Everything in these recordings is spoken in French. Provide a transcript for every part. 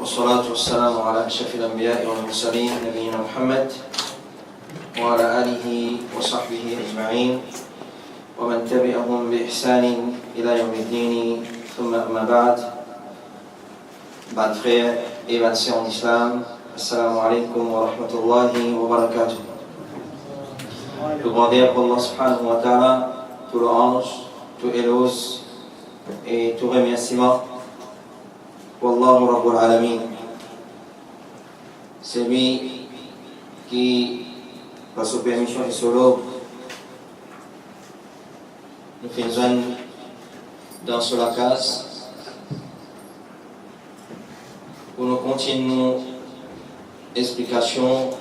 والصلاة والسلام على أشرف الأنبياء والمرسلين نبينا محمد وعلى آله وصحبه أجمعين ومن تبعهم بإحسان إلى يوم الدين ثم أما بعد. Bad frères et bad sœurs en islam, assalamu alaikum wa rahmatullahi wa barakatuh. Tout grandeur pour Allah subhanahu wa ta'ala, tout louange, tout éloge et tout remerciement. Wallahu Rabbul Alamin. C'est lui qui, par sa permission et solo, nous fait une zone dans sur la case pour nous continuer l'explication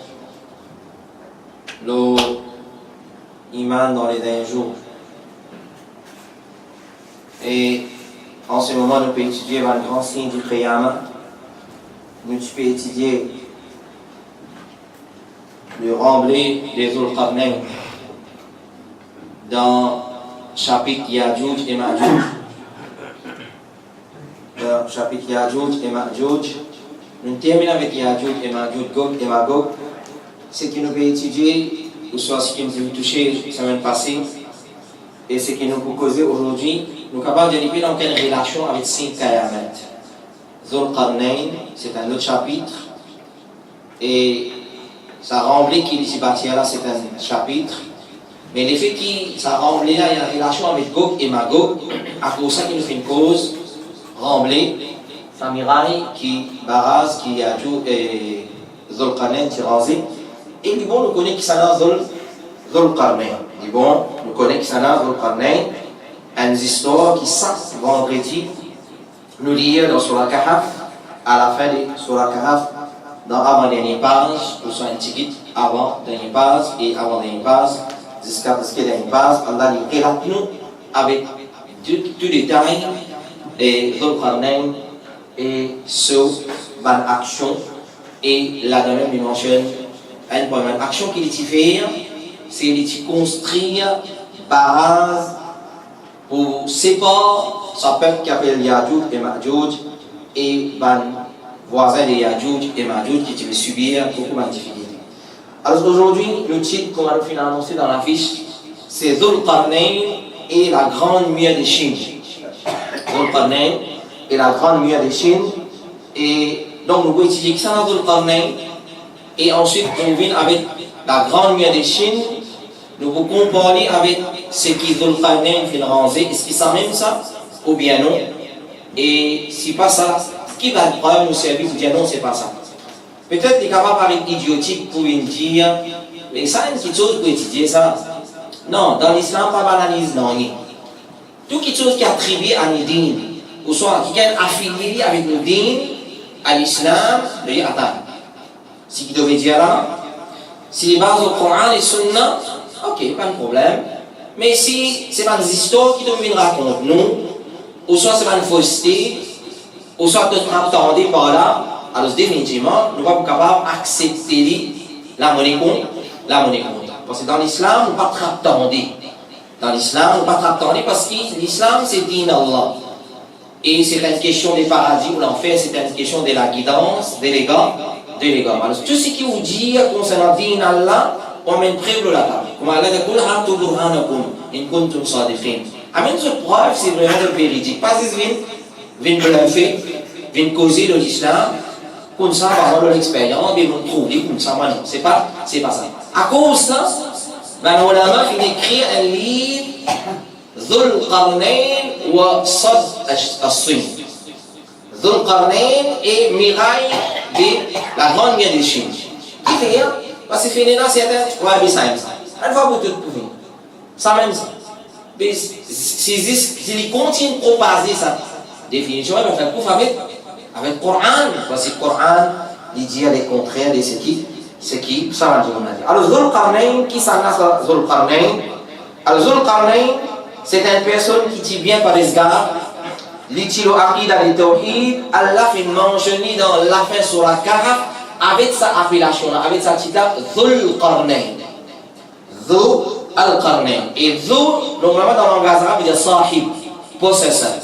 l'iman dans les derniers jours. Et en ce moment, nous pouvons étudier le grand signe du Qiyamah. Nous pouvons étudier le remblai des Zulqarnayn dans le chapitre Ya'juj et Ma'juj. Le chapitre Ya'juj et Ma'juj. Nous terminons avec Ya'juj et Ma'juj, Gog et Magog. Ce que nous pouvons étudier, ou soit ce qui nous a touché la semaine passée, et ce qui nous peut causer aujourd'hui, nous sommes capables de développer dans quelle relation avec Saint Qayamat. Zulqarnayn, c'est un autre chapitre, et ça remblai qui est ici bâti là, c'est un chapitre, mais l'effet qui ça remblai là, il y a une relation avec Gog et Magog, à cause ça qui nous fait une cause, remblai, Samirai qui barrase, qui a tout, et Zulqarnayn qui rasé, et du bon, nous connaissons qui ça a Zulqarnayn. Du bon, nous connaissons qui ça a Zulqarnayn. Une histoire qui, ça, vendredi, nous lire dans Surah Kahf, à la fin de Surah Kahf, dans avant-dernière page, ou soit un petit avant-dernière page et avant-dernière page, jusqu'à ce qu'il y ait une page, Allah nous relate nous avec tout détail et Zulqarnayn et sur bonne action et la même dimension, une première action qu'il fait, c'est de construire barrage pour séparer sa peuple qui appelle Ya'juj et Ma'juj et ban voisin de Ya'juj et Ma'juj qui va subir beaucoup de difficultés. Alors aujourd'hui, le titre qu'on va annoncer dans l'affiche, c'est Zulqarnayn et la grande muraille de Chine. Zulqarnayn et la grande muraille de Chine. Et donc nous allons étudier ça dans Zulqarnayn et ensuite on vient avec la grande muraille de Chine. Nous vous comparer avec ce qui Zulqarnayn fait ranger, est-ce que c'est même ça ou bien non? Et si pas ça, qui va nous servir pour dire non, c'est pas ça? Peut-être qu'il est capable avec idiotique pour une dire, mais ça, c'est une petite chose pour étudier ça. Non, dans l'islam, pas banalise, non. Tout quelque chose qui est attribué à nous din, ou soit qui est affilié avec nous din, à l'islam, de attends. Ce qui devait dire là, si les bases au Coran et Sunna, ok, pas de problème. Mais si c'est pas des histoires qui doivent venir raconter nous, ou soit c'est pas une fausseté, ou soit d'autres attendez par là, alors définitivement, nous ne sommes pas capables d'accepter la monnaie compte. Parce que dans l'islam, nous ne pas attendez. Dans l'islam, nous ne pas attendez parce que l'islam c'est din Allah. Et c'est une question des paradis ou l'enfer, c'est une question de la guidance, d'élégance. Alors tout ce qui vous dit concernant din Allah, on met une preuve de la table. Comme Allah dit, Qul hatu burhanakum in kuntum sadiqin. Amène ce preuve, c'est vraiment véridique. Pas si viennent bluffer, viennent causer de l'islam, comme ça, va avoir l'expérience, ils vont trouver comme ça. Non, c'est pas ça. À cause de ça, les ulama viennent écrire un livre, Zulqarnayn wa Sad as-Sin. Zulqarnayn et Miraille de la grande guerre de Chine. Qui fait hein? Parce que finalement, c'est un ça. Elle va vous tout trouver. Ça même ça. Mais s'il continue de propager ça, définitivement, il va faire coup avec le Coran. Parce que le Coran, il dit les contraires de ce qui, ça va dire. Alors, Zulqarnayn, qui s'en a Zulqarnayn? Alors, Zulqarnayn, c'est une personne qui dit bien par les gars, l'itilo aqida de Tawhid, Allah fait mentionner dans la fin sur la Kahf, avec sa appellation, avec sa titre Zulqarnayn. Zulqarnayn. Et Zul, normalement dans le langage arabe, il y a Sahib, possesseur.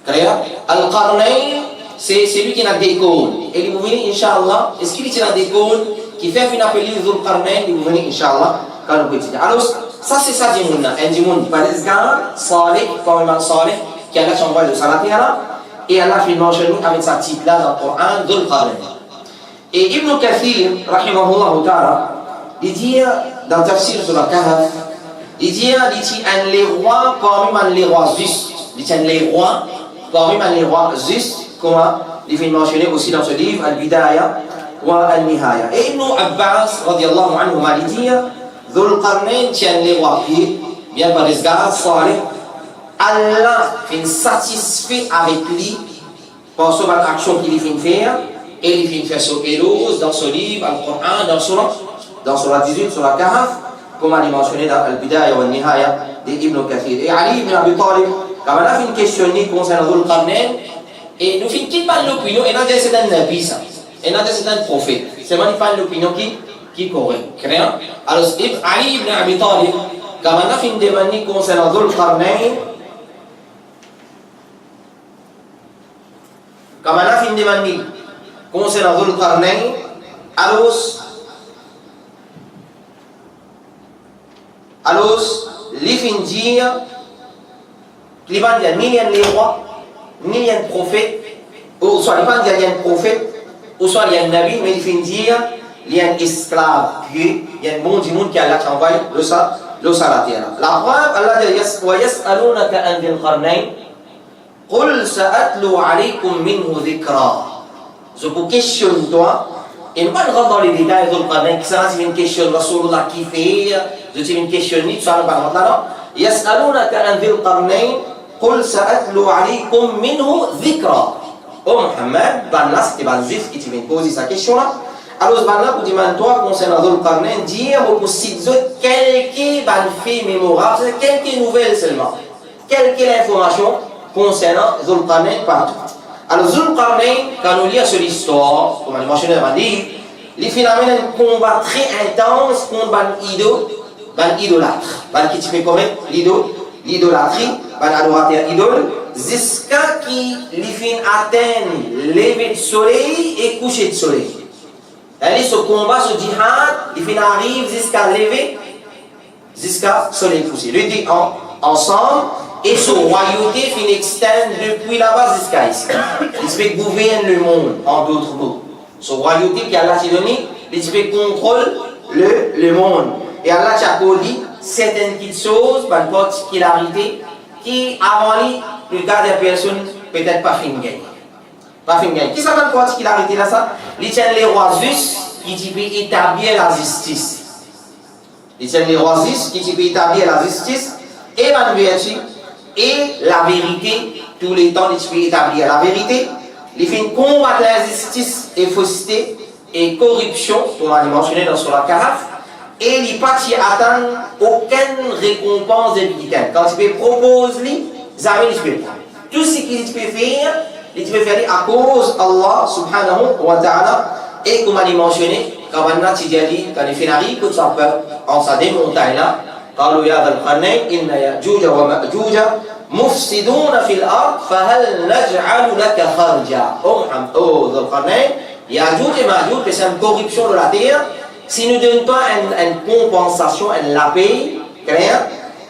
Clair? Al-Qarnayn, c'est celui qui a des cônes. Et il vous venez, Inch'Allah, est-ce qu'il a des cônes qui fait une appelée Dhul Qarnayn, il vous venez, Inch'Allah, quand vous pouvez. Alors, ça c'est ça, Dimoun. Un Dimoun, par exemple, Salih, comme Imam Salih, qui a envoyé de Salat et Allah fait mentionner avec sa titre là dans le Coran, Dhul Qarnayn. Et Ibn Kathir, rahimahullah ta'ala, il dit dans le tafsir sur la Kahf, il dit les rois parmi les rois justes. Il dit les rois parmi les rois justes, comment il fait mentionner aussi dans ce livre, Al-Bidaya wa Al-Nihaya. Et Ibn Abbas, radiallahu anhu, il dit Dhul Qarnayn tient les rois pieds, bien par les gars, Salih. Allah fait satisfait avec lui par son action qu'il fait faire. Et il fait sur Elouz, dans ce livre, Al-Qur'an, dans Surah 18, sur la Kahf, comme il est mentionné dans Al-Bidaya wa Al-Nihaya d'Ibn Kathir. Et Ali ibn Abi Talib, quand on a fait une question concernant Dhul Qarnayn, et nous faisons qui parle l'opinion, et nous disons c'est un nabi, ça. Et nous disons c'est un prophète. C'est moi qui parle l'opinion qui est correcte. Alors, Ali ibn Abi Talib, quand on a fait une demande concernant Dhul Qarnayn, quand on a fait une demande concernant Dhul Qarnayn, alors, les fins dire, les gens disent ni les rois, ni les prophètes, ou soit les gens disent un prophète, ou soit il y a un nabi, mais les fins dire, il y a un esclave pieux, il y a un bon du monde qui a là qui envoie le salat. La preuve, Allah dit, wa yas'alunaka an Dhil Qarnayn, qul sa'atlu alaykum minhu dhikra. Je vous questionne toi, et ne pas rentrer dans les détails de Dhul Qarnayn, qui c'est une question de Rasulullah qui fait, je dis une question, tout ça, pas rentrer là. Yas'alunaka an Dhil Qarnayn, qul sa'atlu alaykum minhu dhikra. Oh Muhammad, ben là, c'était ben juif qui te vient poser sa question là. Alors, ben là, pour dire, toi, concernant Dhul Qarnayn, dire, vous pouvez quelques faits mémorables, quelques nouvelles seulement, quelques informations concernant Dhul Qarnayn partout. Alors, Dhul Qarnayn, quand on lit sur l'histoire, comme on a mentionné dans le livre, il fait un combat très intense contre l'idolâtre. Qui tu fais comment l'idolâtrie, l'adorateur idole, jusqu'à qui il fait atteindre lever de soleil et coucher de soleil. C'est-à-dire, ce combat, ce djihad, il arrive jusqu'à lever, jusqu'à soleil coucher. Le dit ensemble. Et son royauté finit externe depuis là-bas jusqu'à ici. Il se fait gouverner le monde, en d'autres mots. Son royauté qui Allah s'est donné, il se fait contrôle le monde. Et Allah t'a dit certaines petites choses, par une particularité, qui avant lui, le cas des personnes, peut-être pas fin gagner. Pas fin gagner. Qui ça va une particularité là ça? Il tient les rois justes qui peut établir la justice. Il tient les rois justes qui peut établir la justice et la vertu. Et la vérité, tous les temps, il peut établir la vérité. Il fait combattre l'injustice et fausseté et corruption, comme on a mentionné dans Surah Kahf, et il ne peut atteindre aucune récompense de l'humanité. Quand il propose, il peut prendre. Tout ce qu'il peut faire, il peut faire à cause d'Allah subhanahu wa ta'ala. Et comme on a mentionné, quand on a dit, quand il fait la rive, quand ça peut, en sa démontagne là, قالوا يا ذا القرنين إن يأجوج ومأجوج مفسدون في الأرض فهل نجعل لك خرجا. Oh ذا القرنين, Ya'juj et Ma'juj, c'est une corruption de la terre. Si nous ne donnons pas une compensation, une la paye,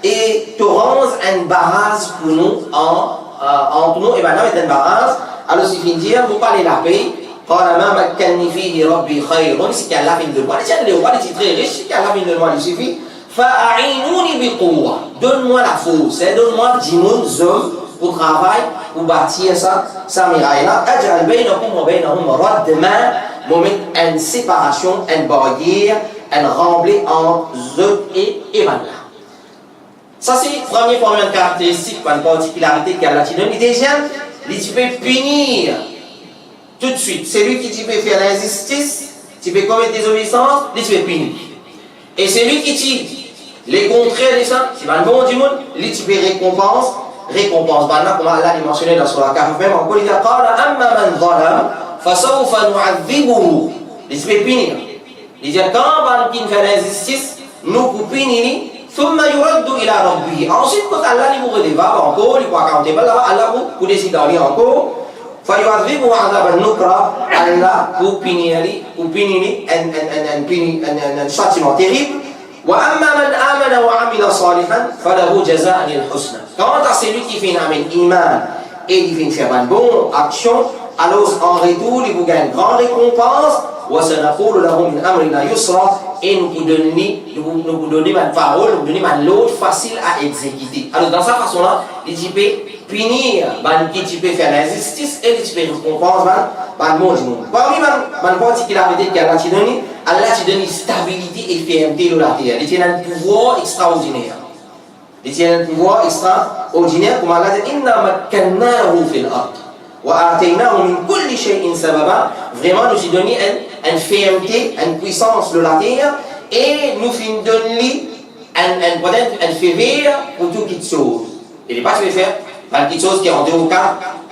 et tu rends un barrage pour nous entre nous et maintenant c'est un barrage, alors c'est fin dire, vous parlez la paye. قال ما مكنني فيه ربي خير, c'est qu'Allah vient de moi, c'est très riche, c'est qu'Allah vient de moi, il suffit. فأعينوني بقوة, donne-moi la force, donne-moi 10 hommes pour travailler, pour bâtir ça muraille-là. أجعل بينكم وبينهم ردما, mettre une séparation, une barrière, un remblai entre eux et Vanna. Ça c'est la première caractéristique, une particularité qu'Allah te donne. Et deuxième, il peut punir tout de suite. C'est lui qui peut faire l'injustice, tu peux commettre des obéissances, il peut punir. Et c'est lui qui dit les contraires de ça, c'est le bon du monde, il peut récompense. Maintenant, comme Allah l'a mentionné dans Surah Kahf, même encore, il dit أَمَّا مَنْ ظَلَمَ فَسَوْفَ نُعَذِّبُهُ. Il peut punir. Il dit quand il fait l'injustice, nous pouvons punir. ثُمَّ يُرَدُّ إِلَى رَبِّهِ. Ensuite, quand Allah lui redévale encore, il peut accompter, Allah vous décide d'aller encore, فيعذبه عذاب النكرة Allah pour punir un châtiment terrible. وأما من آمن وعمل صالحا فله جزاء الحسنى. Quant à celui qui fait un iman et il fait faire une bonne action, alors en retour il vous gagne une grande récompense. وسنقول له من أمرنا يسرا. Et nous vous donnons une parole, nous vous donnons une loi facile à exécuter. Alors dans cette façon-là, il peut punir, il peut faire l'injustice et il peut récompenser le monde. Parmi les particularités qu'Allah te donne, Allah te donne une stabilité et fermeté dans la terre. Il te donne un pouvoir extraordinaire. Il te donne un pouvoir extraordinaire, comme Allah dit, Inna makkannahu fil ard. وآتيناه من كل شيء سببا. Vraiment, nous lui donnons une fermeté, une puissance de la terre et nous lui donnons un faveur pour toutes choses. Il n'est pas ce que faire quelque chose qui est en dehors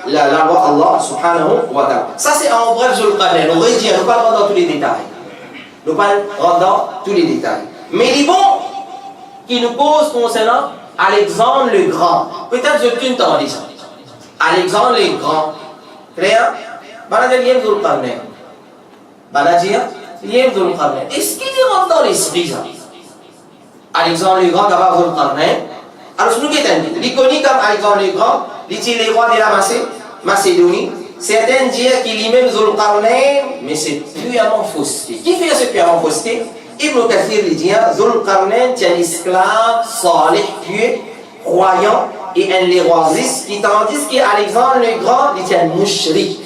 de la loi Allah subhanahu wa ta'ala. Ça c'est en bref sur le Qur'an. On va dire, nous ne parlons pas dans tous les détails. Nous ne parlons pas dans tous les détails. Mais les bons qui nous posent concernant Alexandre le Grand. Peut-être je peux entendre ça. Alexandre le Grand. Clair? Banadir yem zul qarnain. Banadir yem zul qarnain. Est-ce qu'il rentre dans l'esprit ça? Alexandre le Grand qui a zul qarnain. Alors, ce nous est dit, connu comme Alexandre le Grand, il est le roi de la Macédonie. Certains disent qu'il est même Zul Qarnain, mais c'est purement fausseté. Qui fait ce purement fausseté? Ibn Kathir dit Zul Qarnain est un esclave, salih, pieux, croyant et un léroisiste, qui tandis qu'Alexandre le Grand il est un mouchrik.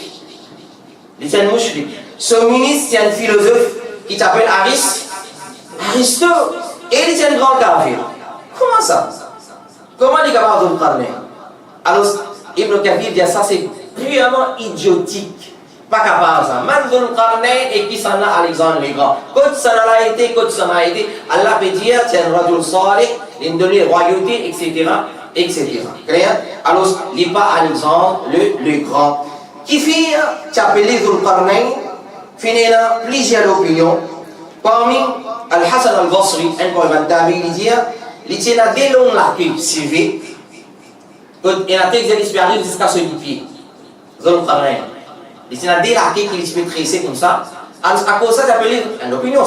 Il est un mouchrik. Ce ministre, c'est un philosophe qui s'appelle Aristote. Et il est un grand kafir. Comment ça? Comment il est capable de le parler? Alors, Ibn Kathir dit ça, c'est purement idiotique. Pas capable ça. Même de le parler et qui s'en a Alexandre le Grand. Quand ça n'a été, Allah peut dire, c'est un rajul salih, il donne royauté, etc. etc. Clair? Alors, il n'est pas Alexandre le Grand. Qui fait, tu appelles Zul Qarnain, il a plusieurs opinions. Parmi Al-Hassan al-Basri, un commentateur, il dit, il y a des longs lacunes suivies. Il y a des textes qui arrivent jusqu'à ce pied. Zul Qarnain. Il y a des lacunes qui peuvent tracer comme ça. À cause de ça, tu appelles une opinion.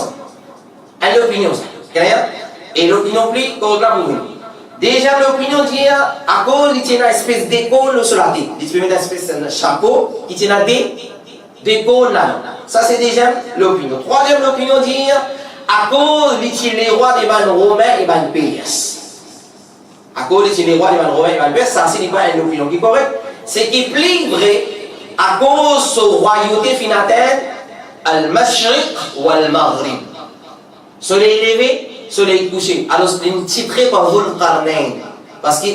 Une opinion. Clair? Et l'opinion plus, qu'on a pour vous. Déjà, l'opinion dit à cause il y a une espèce d'école sur la tête. Il peut mettre une espèce de chapeau qui tient des cônes là. Ça, c'est déjà l'opinion. Troisième opinion dit à cause il y a les rois des Romains et des Perses. À cause il y a les rois des Romains et des Perses, ça, c'est pas une opinion qui est correcte. C'est qui est plus vrai à cause de la royauté finataire al-Mashriq ou al-Maghrib. Soleil levé. Soleil couché. Alors, c'est une titrée par Zul Qarnain. Parce que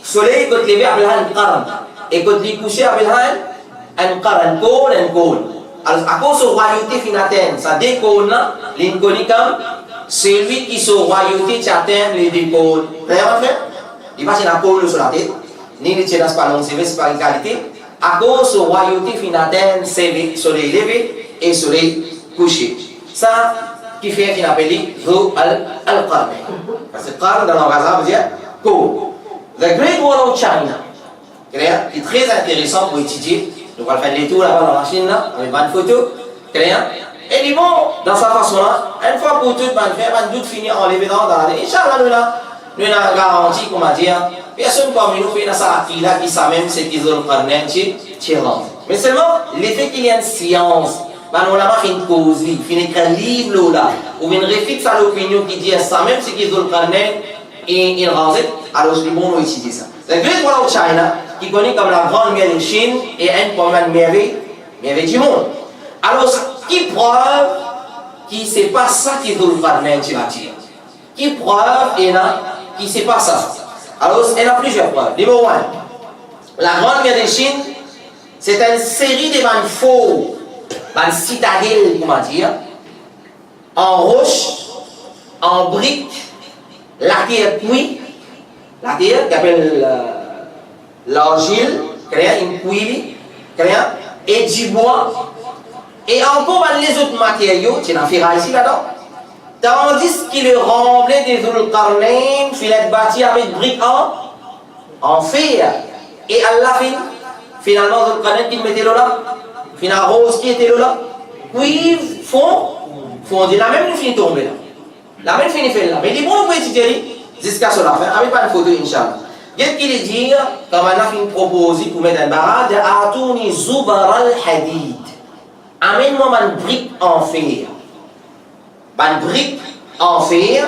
soleil, quand levé, appelle un Qarn. Et quand il couché, appelle un Qarn, un cône. Alors, à cause de la royauté finataine, ça décolle là, l'inconnu comme celui qui se royauté t'atteint les décolles. Vous avez fait? Il va chercher un cône sur la tête, ni le tient pas long, c'est pas une qualité. À cause de la royauté finataine, c'est soleil levé et soleil couché. Ça, qui fait qu'il appelle Zul al-Qarnain. Parce que Qarn dans le langage arabe veut dire cône. The Great Wall of China, qui est très intéressant pour étudier. On va faire les tours là-bas dans la Chine, là, avec une photo. Et ils vont, dans sa façon-là, une fois pour toutes, on doute finir en levé dans la Inch'Allah, nous avons garanti, comme on dit, personne comme nous fait dans sa qui sait même ce qu'ils ont Qarnain, c'est rend. Mais seulement, l'effet qu'il y a une science. On a fait une cause, il fait un livre là, où on réfute à l'opinion qui dit ça, même si ils ont le Qarnain et il rasent, alors c'est bon d'étudier ça. Le Great Wall of China, qui connaît comme la grande mer de Chine, et un point de merveille du monde. Alors, qui preuve que ce n'est pas ça qui est dans le Qarnain, tu vas dire? Qui preuve et là, qui c'est pas ça? Alors, il y a plusieurs preuves. Numéro 1, la grande mer de Chine, c'est une série de faux. Une citadelle, comment dire, en roche, en brique, la terre cuite, la terre qui appelle l'argile, une cuille, et du bois, et encore les autres matériaux, tu en feras ici là-dedans. Tandis qu'il est rempli des Zul Qarnain, filet bâti avec briques en fer. Et Allah finalement, Zul Qarnayn qui mettait là, finalement, rose qui était là, puis, font dire la même une finit tomber là. La même finit fait là. Mais il dit, bon, vous pouvez étudier jusqu'à ce la fin, avec pas une photo, Inch'Allah. Qu'est-ce qu'il dit, quand on a fait une proposition pour mettre un barrage, Atouni Zubar al-Hadid. Amène-moi une brique en fer. Une brique en fer,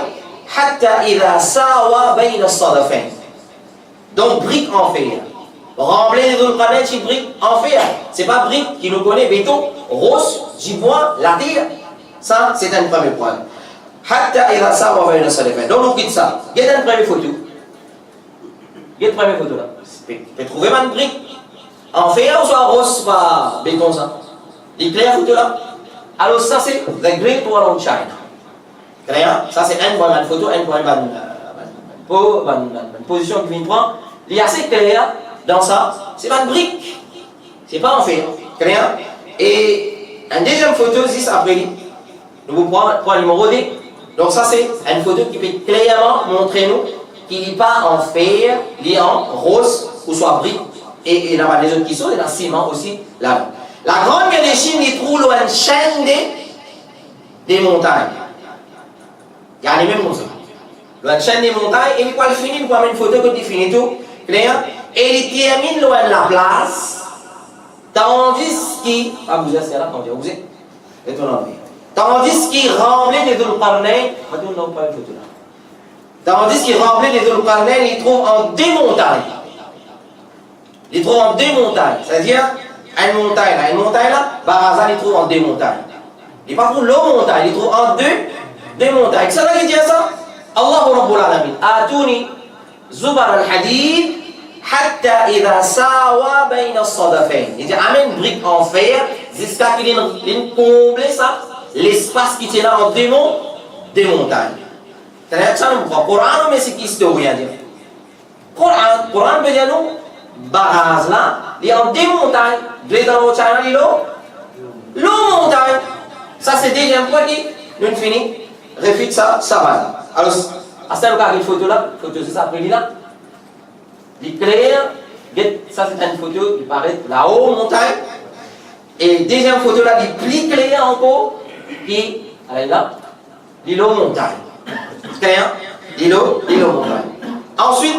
hatta idha sawa bayna as-sadafain. Donc, brique en fer. Rembler les Zul Qarnayn, c'est brique en fer. C'est pas brique qui nous connaît, béton, rose, gibois, la terre. Ça, c'est un premier point. Hatta idha sawa bayna as-sadafain. Donc, on quitte ça. Il y a une première photo. Il y a une première photo là. Tu peux trouver une brique en fer ou soit rose, pas béton ça. Il est clair photo là. Alors, ça, c'est The Great Wall of China. Clair? Ça, c'est un point de photo, un point de position qui vient prendre. Il est assez clair dans ça. C'est pas une brique. C'est pas en fer. Clair? Et une deuxième photo, juste après, nous vous prenons le numéro D. Donc, ça, c'est une photo qui peut clairement montrer nous qu'il n'est pas en fer, il est en rose ou soit brique. Et là-bas, les autres qui sont, et dans le ciment aussi, là-bas. La grande guerre de Chine, il trouve une chaîne des montagnes. Il y a les mêmes comme ça. Une chaîne des montagnes, et il finit, il prend une photo que tu finis tout, clair? Et il termine loin de la place, tandis qu'il. Ah, vous êtes là, quand vous êtes. Et ton envie. Tandis qu'il remplit les Zul Qarnayn, tandis qu'il remplit les Zul Qarnayn, il trouve en deux montagnes. Il trouve en deux montagnes, c'est-à-dire une montagne là, Barazan il trouve en deux montagnes. Il pas pour l'autre montagne, il trouve en deux montagnes. C'est ça qui dit ça? Allahu Rabbul Alamin. Atouni Zubar al-Hadid hatta idha sawa bayna as-sadafain. Il dit amène une brique en fer jusqu'à qu'il ait comblé ça, l'espace qui tient là en deux montagnes. C'est-à-dire que ça nous voit. Coran, mais c'est qui historien dire? Coran veut dire nous, Baraz là, il y a deux montagnes. Deux dans le China, il y a l'eau montagne. Ça, c'est le deuxième point qui nous finit. Réfute ça, ça va. Alors, à ce moment-là, une photo là, photo c'est ça, après là. Il clair, ça c'est une photo qui paraît là-haut, montagne. Et deuxième photo là, il plus clair encore, qui, allez là, l'îlot montagne. Clair? L'îlot montagne. Ensuite,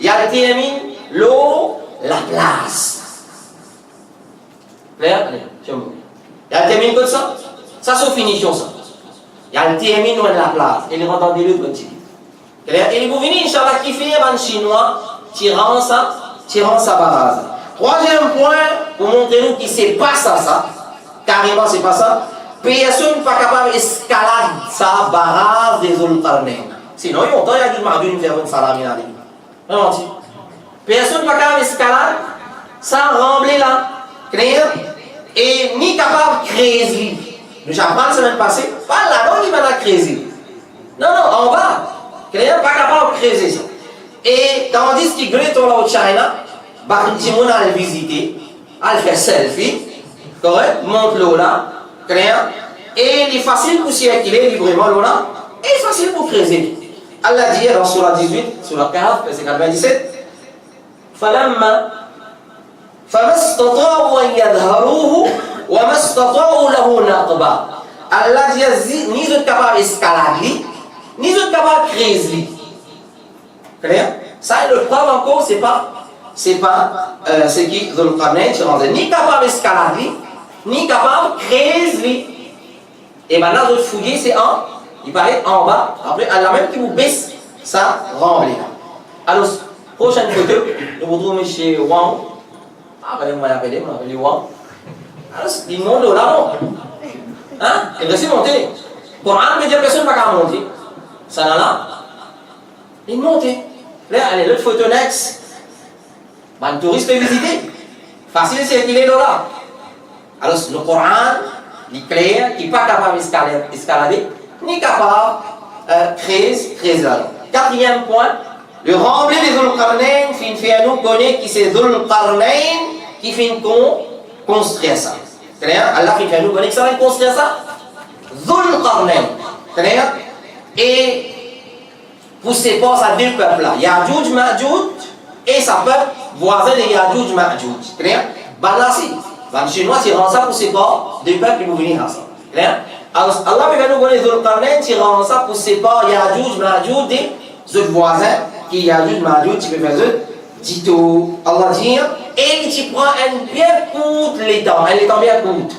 il y a le termine, l'eau, la place. Clair? Allez, tiens moi. Il y a le termine comme ça. Ça, c'est finition ça. Il y a le termine loin de la place. Et il rentre dans des lieux de petit. Clair? Et vous venez, Inch'Allah, qui fait un chinois, tirant sa base. Troisième point, pour montrer nous qu'il ne sait pas ça. Carrément, c'est pas ça. Personne n'est pas capable d'escalader sa barrage des Zul Qarnayn. Sinon, il y a du mardu, faire une salamine à lui. Vraiment, personne n'est pas capable d'escalader sans rembler là. Clair? Et ni capable de créer. Nous apprends la semaine passée, pas là-dedans, il va créer. Non, en bas. Clair? Pas capable de créer ça. Et tandis qu'il Great Wall of China, Bartimon a le visiter, a le faire selfie, correct? Monte l'eau là. Clair? Et il est facile pour circuler librement là, et il est facile pour creuser. Allah dit dans Surah 18, Surah 4, verset 97, فَلَمَّا فَمَا اسْتَطَاعُوا أَنْ يَظْهَرُوهُ وَمَا اسْتَطَاعُوا لَهُ نَقْبًا. Allah dit, ni vous êtes capable d'escalader, ni vous êtes capable de creuser. Clair? Ça, le preuve encore, c'est pas ce qui Zul Qarnayn, ni capable d'escalader, ni capable de creuser. Et maintenant, l'autre fouiller, c'est il paraît en bas. Après, Allah même qui vous baisse, ça remplit. Alors, prochaine photo, nous vous trouvons chez Wang. Ah, ben, moi, l'appeler Wang. Alors, il monte là-bas. Hein? Il reste monter. Coran veut dire que personne ne va pas monter. Ça là, il monte. Là, allez, l'autre photo next. Ben, le touriste peut visiter. Facile, c'est qu'il est là. Alors, le Coran, il est clair, qui n'est pas capable d'escalader, ni capable de créer là. Quatrième point, le rembler des Zul Qarnayn, fait nous connaître qui c'est Zul Qarnayn qui fait construire ça. Clair? Allah fait nous connaître ça, il construire ça. Zul Qarnayn. Clair? Et pour ces forces à deux peuples là, Ya'juj, Ma'juj et sa peuple. voisins de Yajouj Ma'jouj. Clair? Ben là, si. Ben Chinois, tu rends ça pour séparer deux peuples qui vont venir ensemble. Clair? Alors, Allah va nous donner Dhul Qarnayn, tu rends ça pour séparer Yajouj Ma'jouj des autres voisins qui Yajouj Ma'jouj, tu peux faire eux. Dit tout, Allah dit, et tu prends un bien court les temps, elle est en bien courte.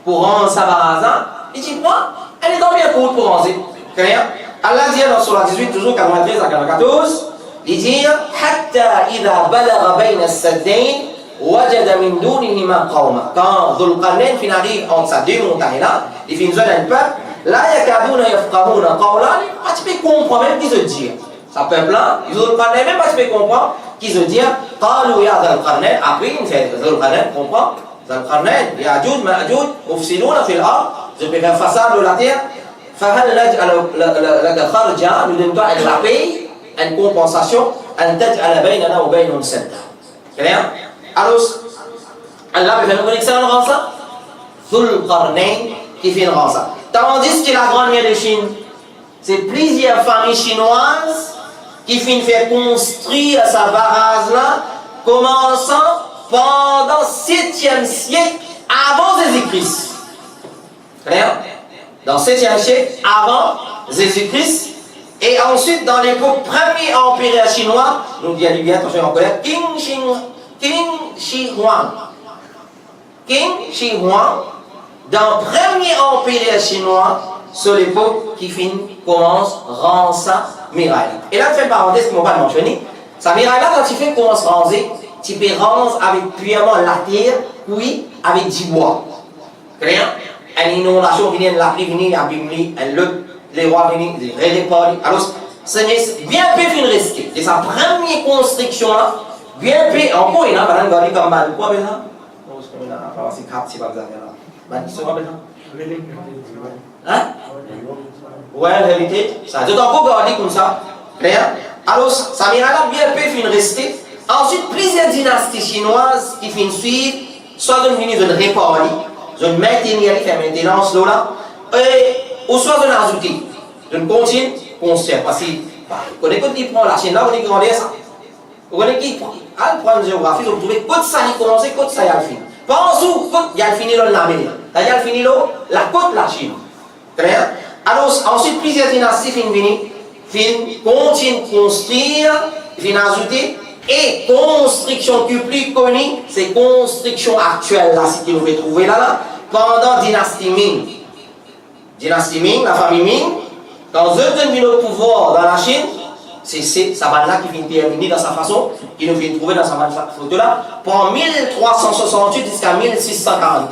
Pour rendre ça barazan, et tu prends, elle est en bien courte pour ranger. Clair? Allah dit dans Surah 18, toujours 93 à 94, il dit Hatta idha balagha bayna as-saddayn wajada min dunihima qawma. Quand Dhul Qarnayn arrive entre ces deux montagnes-là, il fait une zone un peuple, la yakaduna yafqahuna qawlan, pas tu peux comprendre même qu'ils se disent. Ce peuple-là, Dhul Qarnayn même pas tu peux comprendre qu'ils se disent qalu ya Dhul Qarnayn, après il fait Dhul Qarnayn comprend, Dhul Qarnayn, Ya'jouj Ma'jouj, mufsiduna fil ard, je peux faire façade de la terre. فهل نجعل لك خرجا nous donne un paye, une compensation, أن تجعل بيننا وبينهم سدا. Clair? Alors, Allah va nous expliquer un ça. Dhul Qarnayn qui fait un ça. Tandis que la grande mer de Chine, c'est plusieurs familles chinoises qui finissent faire construire sa barrage là, commençant pendant 7e siècle avant Jésus-Christ. Clair? Dans le 7e siècle avant Jésus-Christ, et ensuite dans l'époque premier empire chinois, nous disons bien, attention on connaît, Qin Shi Huang. Qin Shi Huang, dans le premier empire chinois, sur l'époque qui commence à rendre sa muraille. Et là, je fais une parenthèse qui ne m'a pas mentionné. Sa muraille là, quand tu fais commence à ranger, tu peux ranger avec purement la terre, puis avec du bois. Clair? Une inondation vient de la pluie, vient abîmer, les rois viennent, les réparés. Alors, c'est bien peu fin rester. De sa première construction là, bien peu, encore il y a un gars comme mal. Quoi, ben là? C'est 4, c'est pas exact là. Ben, c'est quoi, ben là? Hein? Ouais, l'héritage. Ça, tout encore gardé comme ça. Clair? Alors, ça mira là, bien peu fin rester. Ensuite, plusieurs dynasties chinoises qui finissent suivre, soit de venir de réparer. Je maintenir les maintenance là, et au soir de l'ajouter, je continue construire parce que quand on prend la Chine là, on est grandé ça. On est qui prend la géographie, on trouve côte ça il commence, côte ça il a fini. Pas en dessous, côte il a fini là l'Amérique. Il a fini là la côte la Chine. Très bien. Alors ensuite plusieurs dynasties continuent construire, viennent ajouter. Et construction qui est plus connue, c'est construction actuelle là, ce que vous pouvez trouver là, pendant dynastie Ming. Dynastie Ming, la famille Ming, quand eux viennent au pouvoir dans la Chine, c'est ça va là qui vient terminer dans sa façon, qui nous vient trouver dans sa photo là, pour 1368 jusqu'à 1644.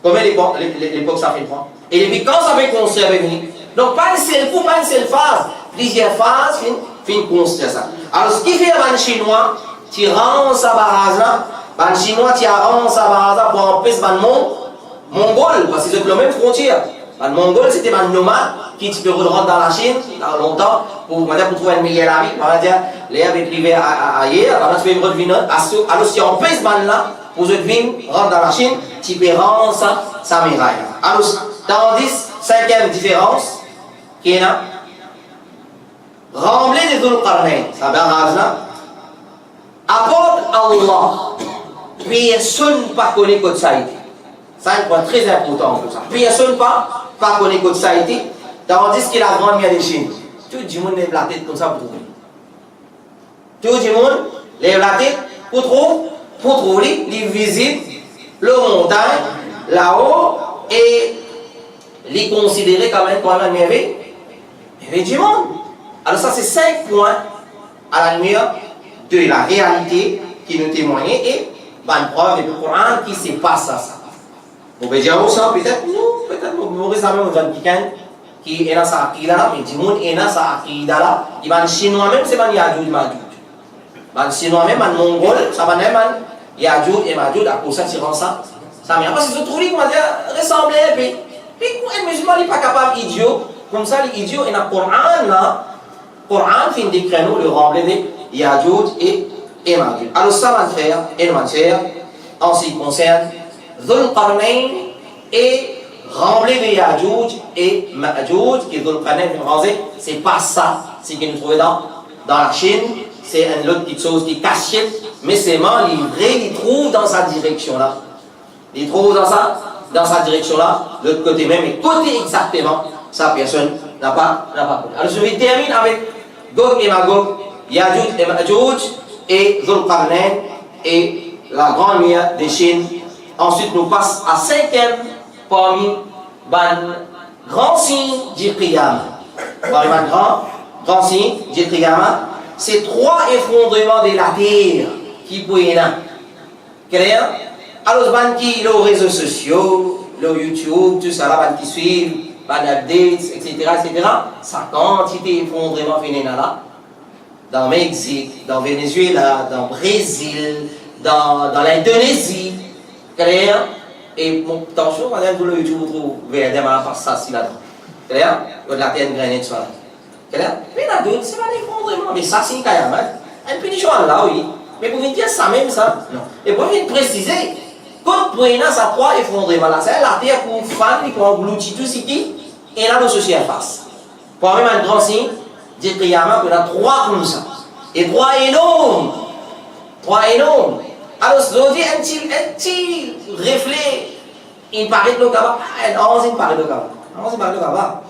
Combien l'époque ça fait prendre? Et depuis quand ça fait construire avec nous? Donc pas une seule coup, pas une seule phase, plusieurs phases, fin construire ça. Alors ce qui fait un Chinois, tu rends sa barrage là, un Chinois tu rends sa barrage là pour empêcher un Mongol, parce que c'est la même frontière. Un Mongol c'était un nomade qui tu peux rentrer dans la Chine dans longtemps pour trouver une meilleure vie. On va dire, les avec privé ailleurs, alors tu peux revenir. Alors si on empêche là, pour venir rentrer dans la Chine, tu peux rendre sa muraille. Alors, tandis, cinquième différence, qui est là, rembler des Dhul Qarnayn, ça barrage là, apporte Allah, personne pas connaît que ça a été. C'est un point très important pour ça. Personne pas connaît que ça a été, tandis que la grande mer de Chine, tout le monde lève la tête comme ça pour trouver. Tout le monde lève la tête pour trouver, les visites, le montagne, là-haut, et les considérer comme un merveille du monde. Alors ça c'est 5 points à la lumière de la réalité qui nous témoigne et une preuve du Coran qui se passe à ça. Vous pouvez dire ça, peut-être nous, peut-être nous récemment nous avons quelqu'un qui est dans sa akida là, mais du monde est dans sa akida là, il va en chinois même, c'est un Yajouj Ma'jouj. En chinois même, en mongol, ça va même un Yajouj et Ma'jouj, à cause de ça, c'est ça. Ça vient parce que je trouve qu'il m'a dit ressembler un peu. Puis un musulman n'est pas capable idiot, comme ça les idiots et dans le Coran là, Coran fait des créneaux le rembler de Yajouj et Ma'jouj. Alors ça va faire et va faire en ce qui concerne Dhul Qarnayn et rembler de Yajouj et Ma'jouj qui est Dhul Qarnayn c'est pas ça, c'est ce que nous trouvons dans la Chine, c'est une autre petite chose qui est cachée mais seulement il trouve dans sa direction là. Il trouve dans sa direction là, de l'autre côté même, et côté exactement, sa personne n'a pas connu. Alors je vais terminer avec Gog et Magog, Yajouj et Majouj, et Zulqarnain, et la grande mer de Chine. Ensuite, nous passons à cinquième parmi les grands signes du Qiyamah. Parmi les grands signes du Qiyamah, c'est 3 effondrements de la terre qui pourraient être. Clair? Alors, les réseaux sociaux, le YouTube, tout ça, là, qui suivent, les updates, etc., sa quantité d'effondrement féminin là, dans le Mexique, dans le Venezuela, dans le Brésil, dans l'Indonésie, clair? Et mon attention, madame, le YouTube, vous trouvez des malades par ça, si là-dedans. Clair? De la terre grainée de soi. Clair? Mais il y en a d'autres, c'est pas l'effondrement, mais ça, c'est une Qiyamah. Un peu de choses là, oui. Mais pour vous dire ça même, ça, non. Et pour vous préciser, quand vous prenez ça, 3 effondrements là, c'est la terre pour fan, pour engloutir tout ce qui est là dans la surface. Pour même un grand signe, dire qu'il y a 3 comme ça. Et 3 énormes. 3 énormes. Alors, je dis un petit reflet, il paraît de l'Okaba. Non, il paraît de l'Okaba. Non, il paraît de l'Okaba.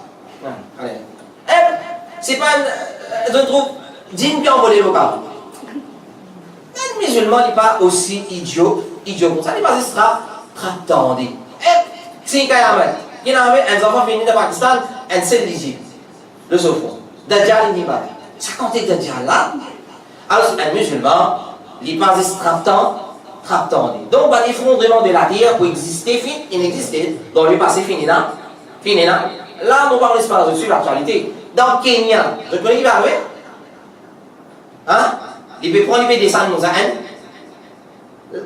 Allez. C'est pas je trouve, digne qui a envolé l'Okaba. Un musulman n'est pas aussi idiot comme ça. Il n'est pas attendu. C'est un Qiyamah. Il y a un enfant venu de Pakistan, un seul lisier. Le sophon. Dajjal, il n'y pas. Ça compte Dajjal là. Alors, un musulman, il n'est pas attendu. Donc, l'effondrement de la terre pour exister, inexister, dans le passé, fini là. Là, nous parlons pas sur l'actualité. Dans Kenya, je connais qui va arriver? Hein? Il peut prendre, il peut descendre dans un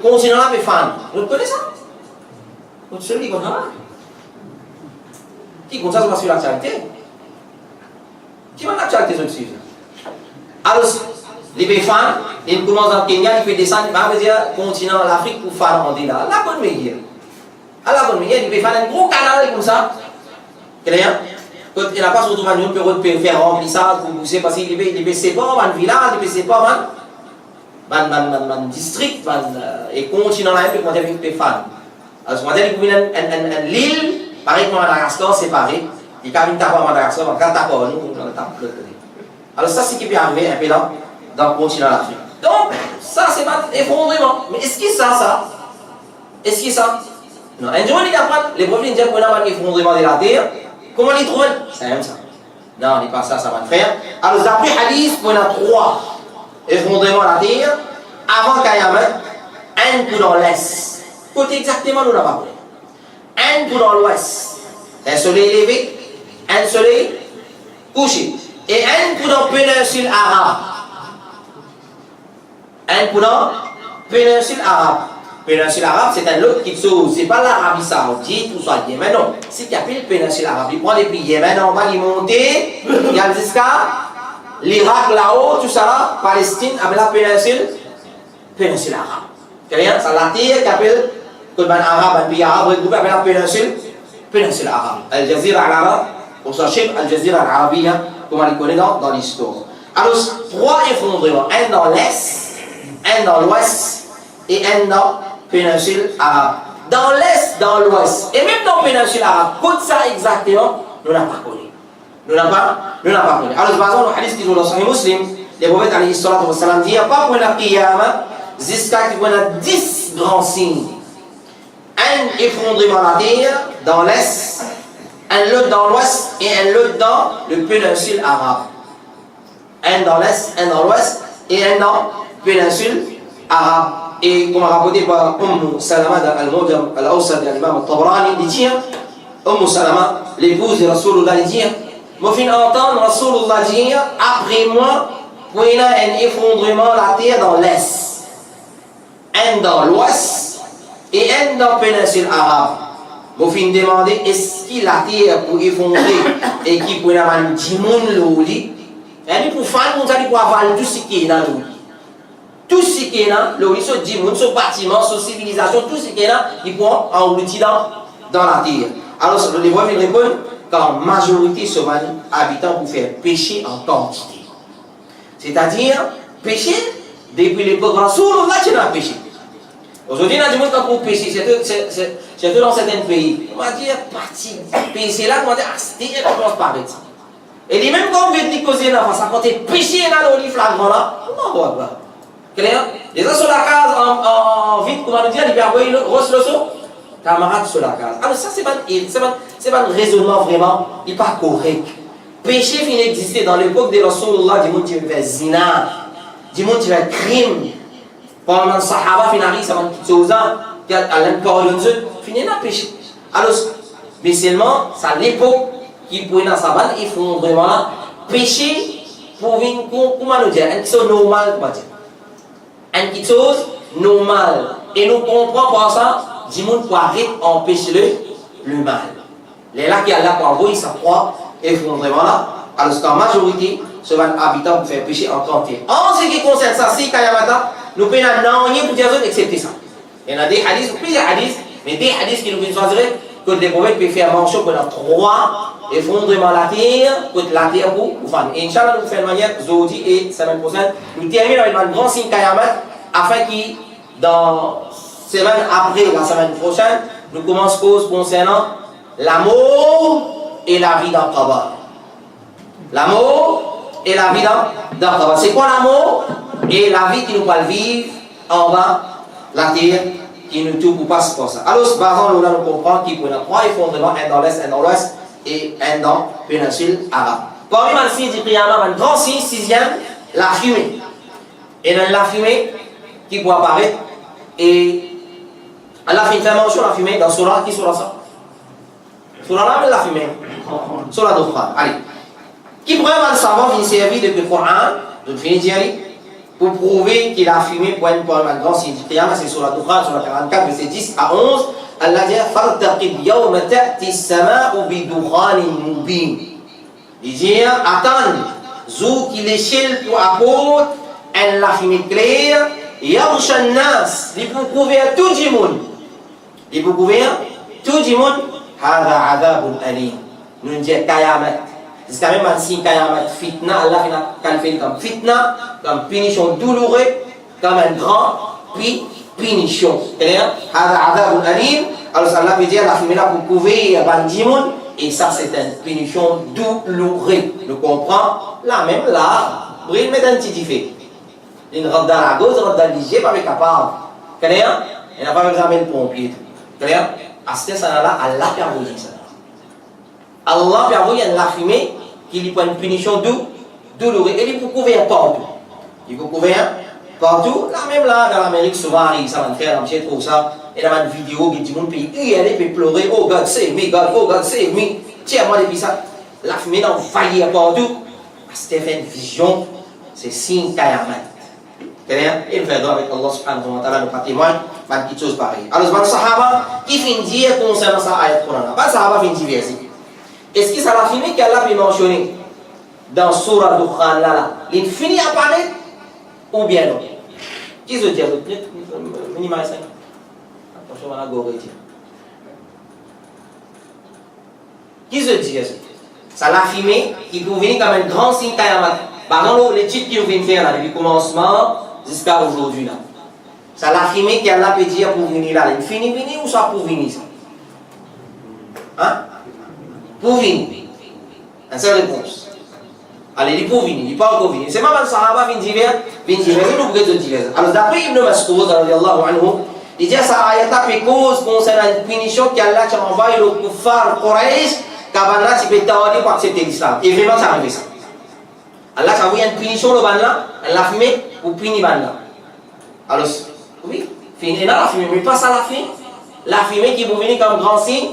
continent là, il peut faire. Vous connaissez ça? Vous savez qui compte ça? Qui compte ça sur l'actualité? Qui va l'actualité sur le suivre? Alors, il peut faire, il commence dans Kenya, il peut descendre, il va dire continent l'Afrique pour faire en là. La bonne meilleure. À la bonne meilleure, il peut faire un gros canal comme ça. Clair? Il n'a pas surtout un peut faire remplir ça pour pousser parce qu'il peut séparer un village, il peut séparer un district, et continent là, il peut monter avec les femmes. Alors, il peut une l'île, pareil comme Madagascar, séparé. Il peut taper à Madagascar, il peut taper à nous, on tape l'autre côté. Alors, ça, c'est ce qui peut arriver un peu là, dans le continent de l'Afrique. Donc, ça, c'est pas effondrement. Mais est-ce que ça? Est-ce que ça? Non, un jour, il apprend, les profils disent qu'on a un effondrement de la terre. Comment les trouver? C'est même ça. Non, on n'est pas ça, ça va le faire. Alors, d'après Hadith, on a 3 effondrements de la terre. Avant Qiyamah, un coup dans l'est. Côté exactement, nous n'avons pas parlé. Un coup dans l'ouest. Un soleil levé, un soleil couché. Et un coup dans la péninsule arabe. Un coup dans la péninsule arabe. Péninsule arabe, c'est un autre qui chose. Ce n'est pas l'Arabie Saoudite ou soit Yémen, non. C'est qu'il y a plus de péninsule arabe. Il prend des pays Yémen, on va les monter. Il y a jusqu'à l'Irak là-haut, tout ça là, Palestine, avec la péninsule arabe. C'est rien, c'est la terre qui appelle, comme un arabe, un pays arabe, regroupé avec la péninsule arabe. Al-Jazira al-Arab, on s'achève Al-Jazira al-Arabia, comme on les connaît dans l'histoire. Alors, 3 effondrements, un dans l'est, un dans l'ouest, et un dans la péninsule arabe. Dans l'est, dans l'ouest, et même dans la péninsule arabe, comme ça exactement, nous n'avons pas connu. Nous n'avons pas connu. Alors, par exemple, le hadith qui est dans le Sahih Muslim, les prophètes alayhi salatu wa salam disent, pas pour la Qiyamah, jusqu'à qu'il y ait 10 grands signes. Un effondrement de la terre dans l'est, un autre dans l'ouest et un autre dans la péninsule arabe. Un dans l'est, un dans l'ouest et un dans la péninsule arabe. Et comme rapporté par Salama dans Al-Mujam Al-Awsad de l'imam Al-Tabrani, il dit, Salama, l'épouse de Rasulullah, il dit, moi fin entendre Rasulullah dire, après moi, pour il y a un effondrement de la terre dans l'est, un dans l'ouest et un dans la péninsule arabe. Vous fin demander, est-ce qu'il la terre pour effondrer et qui pour y avoir un dimoun l'oli, et pour faire, nous allons pour avaler tout ce qui est dans l'oli. Tout ce qui est là, le ce dimoun, ce bâtiment, ce civilisation, tout ce qui est là, ils pourront engloutir dans la terre. Alors, les voix répondent qu'en majorité, ce habitants pour faire pécher en quantité. C'est-à-dire, pécher depuis l'époque Rasulullah, tu n'as péché. Aujourd'hui, on a du monde quand on péche, surtout dans certains pays. On va dire, parti, péché là, on va dire, ah, c'était on commence par ça. Et dit, même quand on veut dire causer là, ça quand tu péché dans le flagrant là, on va voir. Clair? Les gens sur la case, en vite, comment nous dire, ils peuvent envoyer le saut. Camarades sur la case. Alors ça, c'est pas un raisonnement vraiment, il n'est pas correct. Péché finit d'exister dans l'époque de Rasulullah, du monde qui fait zina, du monde qui fait crime. Pendant les Sahaba, finalement, ça va quitter aux gens, qui a l'important de Dieu, finit dans le péché. Alors, mais seulement, c'est l'époque qui pourrait dans sa bande, ils font vraiment là, péché pour une, comment nous dire, une chose normale, comment dire. Une chose normale. Et nous comprenons par ça, du monde pour arrêter d'empêcher le mal. Les là qui sont là pour envoyer sa croix, et font vraiment là, alors qu'en majorité, ce van habitant pour faire pécher en quantité. En ce qui concerne ça, si Kayamata, nous pouvons rien pour dire autres excepté ça. Il y en a des hadiths, plusieurs hadiths, mais des hadiths qui nous viennent choisir que les prophètes peuvent faire mention pendant 3 effondrements la terre, que la terre pour faire. Inch'Allah, nous faisons de manière jeudi et semaine prochaine. Nous terminons avec un grand signe Kayamat afin qu'il, dans semaine après la semaine prochaine, nous commençons cause concernant l'amour et la vie dans le Kaaba. L'amour et la vie dans le Kaaba. C'est quoi l'amour et la vie qui nous va vivre en bas la terre qui nous tout pour passer pour ça. Alors, basant nous nous comprendre qu'il y a 3 effondrements, un dans l'est, un dans l'ouest et un dans la péninsule arabe. Parmi les signes du Qiyamah, un grand signe, 6e, la fumée. Et dans la fumée qui peut apparaître, et Allah fait une mention la fumée dans Surah, qui Surah ça? Surah la fumée. Surah Dukhan. Allez. Qui pourrait avoir le savant qui servi depuis le Coran, de finir pour prouver qu'il a fumé pour un grand signe du Qiyamah, c'est sur la Dukhan, sur la 44, verset 10 à 11. Allah dit Fartaqib yawma ta'ti as-sama'u bi dukhanin mubin. Il dit attends, zou qu'il échelle pour apporter un la fumée claire, yaghsha an-nas, il peut couvrir tout le monde. Il peut couvrir tout le monde. Hada adabun alim. Nous disons Qiyamah. C'est quand même un signe Qiyamah, fitna, Allah a qualifié comme fitna, comme punition douloureuse, comme un grand punition. C'est-à-dire, alors Allah veut dire la fumée là pour couvrir Bandimoun, et ça c'est une punition douloureuse. Nous comprenons, là même là, il met un petit effet. Il rentre dans la gauche, il rentre dans l'IG, pas capable. C'est-à-dire, il n'a pas besoin de pompier. C'est-à-dire, à ce moment-là, Allah peut envoyer ça. Allah peut envoyer la fumée qui lui prend une punition douloureuse. Et il peut couvrir partout. Il peut couvrir partout. Là même là, dans l'Amérique, souvent, ça va faire, on trouve ça. Et dans une vidéo qui dit mon pays, il peut pleurer, oh God save me, God, oh God save me. Tiens-moi depuis ça. La fumée dans faillir partout. C'était fait une vision, c'est signe Qiyamah. Il fait droit avec Allah subhanahu wa ta'ala, nous patrimoine, pas de choses pareilles. Alors, c'est le Sahaba qui finit dire concernant ça ayat Quran. Pas le Sahaba finit verset. Est-ce que ça va finir qu'Allah peut mentionner dans Surah Dukhan là, il finit à apparaître ou bien non? Qui se dit minimal 5. Attention à la gorge. Qui se dit ça l'a filmé, il peut venir comme un grand signe Qiyamah. Par exemple, les titres qu'il vient faire là, depuis le commencement jusqu'à aujourd'hui là. Ça l'a filmé qu'Allah peut dire pour venir là. Il finit venir ou ça pour venir ça? Hein? Pour venir. Une seule réponse. Allez, il pour venir, il pas encore venir. C'est même le Sahaba vient divers, il nous pourrait divers. Alors d'après Ibn Mas'ud, il dit ça ayat fait cause concernant une punition qu'Allah a envoyé le kuffar Quraysh, qu'Abana tu peux t'avoir pour accepter l'islam. Et vraiment ça arrive ça. Allah a envoyé une punition le ban là, elle l'a fumé pour punir ban là. Alors, oui, fini là la fumée, mais pas ça la fumée. La fumée qui peut venir comme grand signe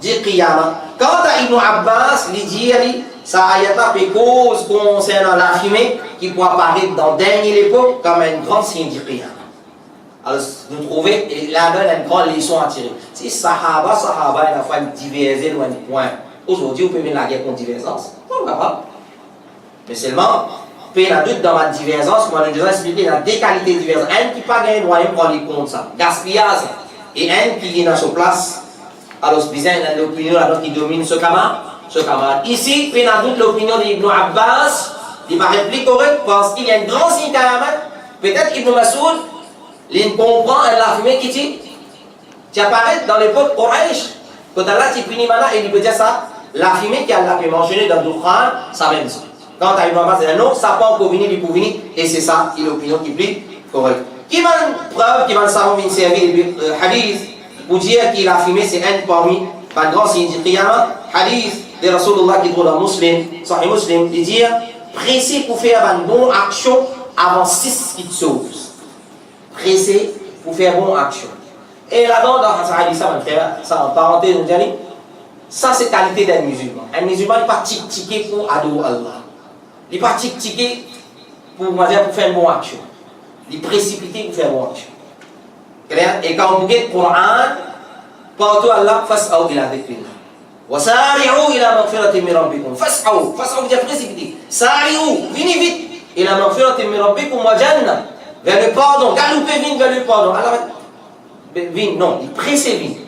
du Qiyamah. Quant à Ibn Abbas, il dit, ça ayat fait cause concernant la fumée qui peut apparaître dans dernière époque comme un grand signe du Qiyamah. Alors, vous trouvez, et là-dedans, une grande leçon à tirer. Si Sahaba, il a fallu diverser loin du point. Aujourd'hui, vous pouvez mettre la guerre contre divergence. Pas. Mais seulement, il y a doute dans ma divergence, moi, je vais expliquer la deux qualités de divergence. Un qui n'a pas gagné droit pour aller contre ça, gaspillage, et un qui est dans sa place. Alors, c'est bizarre, il y a l'opinion qui domine ce camarade. Ici, il y a doute l'opinion d'Ibn Abbas, il paraît plus correct parce qu'il y a un grand signe Qiyamah. peut-être Ibn Mas'ud, il comprend la fumée qui apparaît dans l'époque Quraysh. Quand Allah t'y punit maintenant, il peut dire ça, la fumée qui a pu mentionner dans le Coran, ça même ça. Quand Ibn Abbas dit non, ça pas encore venir, il peut venir, et c'est ça, il est l'opinion qui plaît correcte. Qui m'a une preuve, qui m'a savant une série de hadith pour dire que la fumée c'est un parmi les grands signes du Qiyamah. Hadith de Rasulullah qui trouve dans Muslim, Sahih Muslim, il dit pressé pour faire une bonne action avant 6 qui te sauvent. Pressé pour faire une bonne action. Et là-dedans, dans ce hadith, ça en parenthèse, nous dit ça c'est la qualité d'un musulman. Un musulman n'est pas tic-tiqué pour adorer Allah. Il n'est pas tic-tiqué pour faire une bonne action. Il est précipité pour faire une bonne action. Et quand on regarde le Coran, partout Allah, fas'aw ila dhikrillah. Wasari'u ila maghfiratin min rabbikum. Fas'aw veut dire précipité. Sari'u, venez vite. Ila maghfiratin min rabbikum wa jannah. Vers le pardon, galoupez vite vers le pardon. Alors, vite, non, il pressé vite.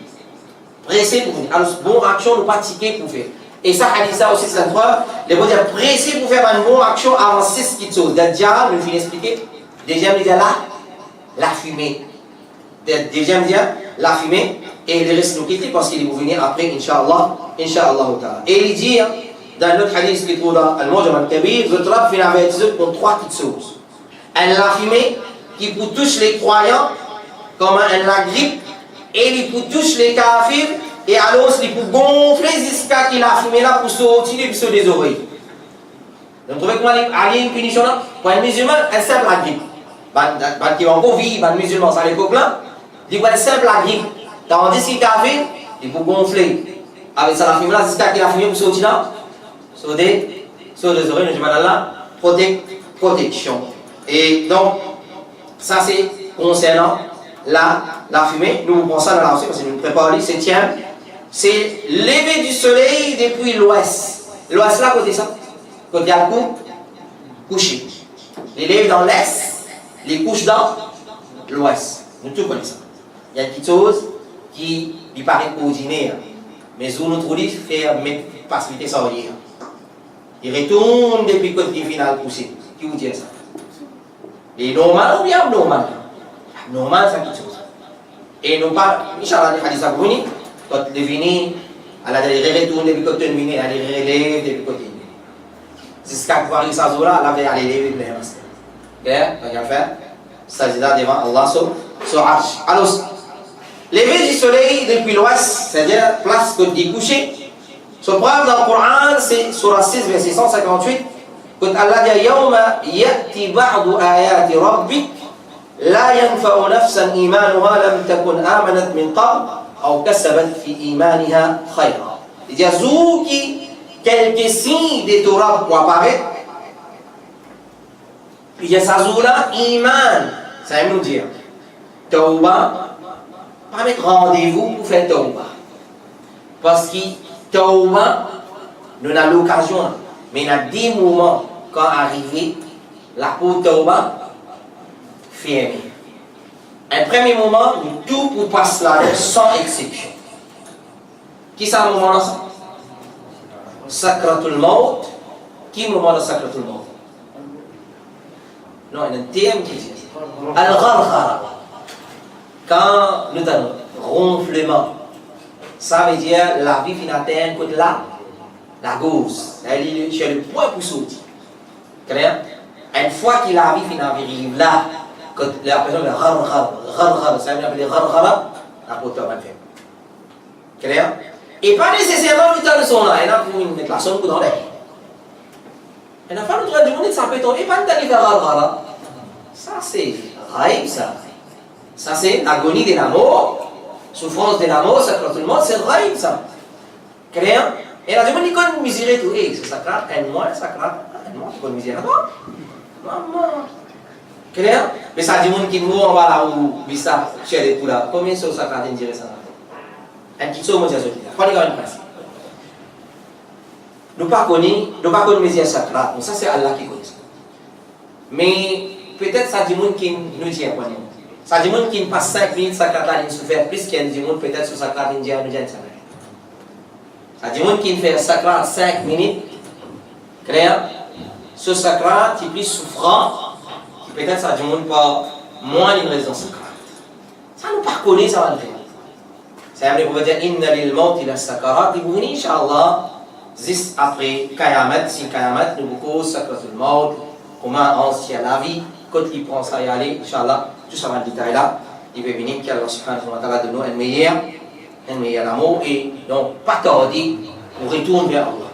Pressé pour faire. Alors, bonne action, nous pas tiquer pour faire. Et ça, hadith ça aussi, c'est la preuve. Les bons dire pressé pour faire une bonne action avant 6 qui sont. Déjà, nous finissons expliquer. Déjà, nous dit là, la fumée. Déjà, nous dit la fumée. Et il reste nous quitter parce qu'il va venir après, Inch'Allah. Ta'ala. Et il dit, dans notre hadith qui trouve dans Al-Mujam al-Kabir, je trappe finalement avec pour 3 petites choses. La fumée qui pour touche les croyants, comme la grippe, et il pour touche les kafirs. Et alors, il faut gonfler jusqu'à qu'il a fumé là pour sortir des oreilles. Donc, vous trouvez comment il y a une punition là? Pour un musulman, un simple la grippe. Qui va encore vivre, un musulman, à l'époque là, il va un simple la grippe. Tandis qu'il a fait, il faut gonfler. Avec ça, la fumée là, jusqu'à qu'il a fumé pour sortir là, sur des oreilles, nous disons là, protection. Et donc, ça c'est concernant la fumée. Nous pensons dans la parce que nous préparons le 7e. C'est lever du soleil depuis l'ouest. L'ouest là, côté ça. Côté à coucher. Les lèvres dans l'est, les couches dans l'ouest. Nous tous connaissons ça. Il y a quelque chose qui lui paraît ordinaire. Mais où nous trouvons faire faciliter ça. Il retourne depuis le côté final poussé. Qui vous dit ça? Et normal ou bien abnormal? Normal, c'est quelque chose. Et nous pas, Inch'Allah, les hadiths à venir. Quand il est venu, elle a retourné depuis côté terminé, elle a relève depuis côté. Jusqu'à pouvoir aller sa zola, elle avait allé lever plein. Clair? Donc, il a fait sajda devant Allah sur Arsh. Alors, lever du soleil depuis l'ouest, c'est-à-dire place côté couché. Ce preuve dans le Coran, c'est Surah 6, verset 158. Quand Allah dit Yawma ya'ti ba'du ayati rabbik la yanfa'u nafsan imanuha lam takun amanat min qabl. Ou kasabat fi imaniha khayra. Il y a quelques signes de Torah pour apparaître. Puis il y a ça là, iman. Ça veut nous dire Tawbah, pas mettre rendez-vous pour faire Tawbah. Parce que Tawbah, nous avons l'occasion, mais il y a des moments quand arrivé, la peau Tawbah fermée. Un premier moment, tout pour passer là sans exception. Qui c'est le moment là? Sakratul Maut. Qui est le moment de Sakratul Maut? Non, il y a un terme qui dit Al-Gharghara. Quand nous avons ronflement, ça veut dire la vie finit atteindre côté là, la gauche. C'est le point pour sortir. Une fois que la vie finit arrive là, quand la personne dit Gharghara, ça veut dire Gharghara, la poteau va faire. Clair? Et pas nécessairement le temps de son là, il y a pour mettre la sonne dans l'air. Il n'y a pas le droit de demander de s'empêter, et pas d'aller vers Gharghara. Ça c'est raïb ça. Ça c'est agonie de la mort, souffrance de la mort, ça quand tout le monde, c'est raïb ça. Clair? Et là, je me dis qu'on misère tout, et c'est sacré, un mois, qu'on misère toi. Maman. Clair? Mais ça dit qui nous on va là où ça chez les poulas. Combien de choses ça va dire ça? Un petit chose, moi je dis ça. Pas une place. Nous pas connaissons misère sacrée. Donc ça c'est Allah qui connaît ça. Mais peut-être ça dit qui nous dit quoi? Ça dit qui passe 5 minutes sacrée il souffre plus qu'il dit peut-être sur sacrée il dit nous dit ça. Ça dit qui fait sacrée 5 minutes. Clair? Ce sacré qui est plus souffrant. peut-être ça du monde pas moins une raison secrète. Ça nous pas connaît, ça va le faire. C'est un peu dire inna lil maut ila sakarat, et vous venez, Inch'Allah, juste après Kayamat, si Kayamat, nous beaucoup sakratul maut, comment on se tient la vie, quand il prend ça y aller, Inch'Allah, tout ça va le détail là, il va venir qu'Allah subhanahu wa ta'ala de nous un meilleur amour, et donc pas tarder pour retourner vers Allah.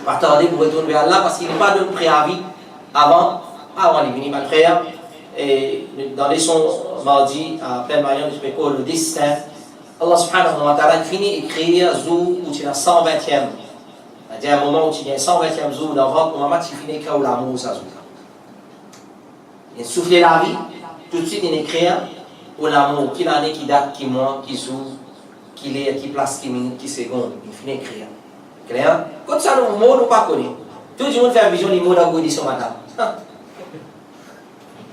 Pas tarder pour retourner vers Allah parce qu'il n'y a pas de préavis avant les minimales frères. Et dans les sons mardi, à plein moyen, nous spéculons le destin. Allah subhanahu wa ta'ala finit d'écrire Zou où tu es 120e. C'est-à-dire un moment où tu es 120e Zou d'avant, au moment où tu finis d'écrire l'amour, ça Zou. Il souffle la vie, tout de suite il écrit ou l'amour, qui l'année, qui date, qui mois, qui Zou, qui l'est, qui place, qui minute, qui seconde. Il finit d'écrire. Clair? Quand ça, nous mots, nous pas connaît. Tout le monde fait vision des mots d'Agodi ce matin.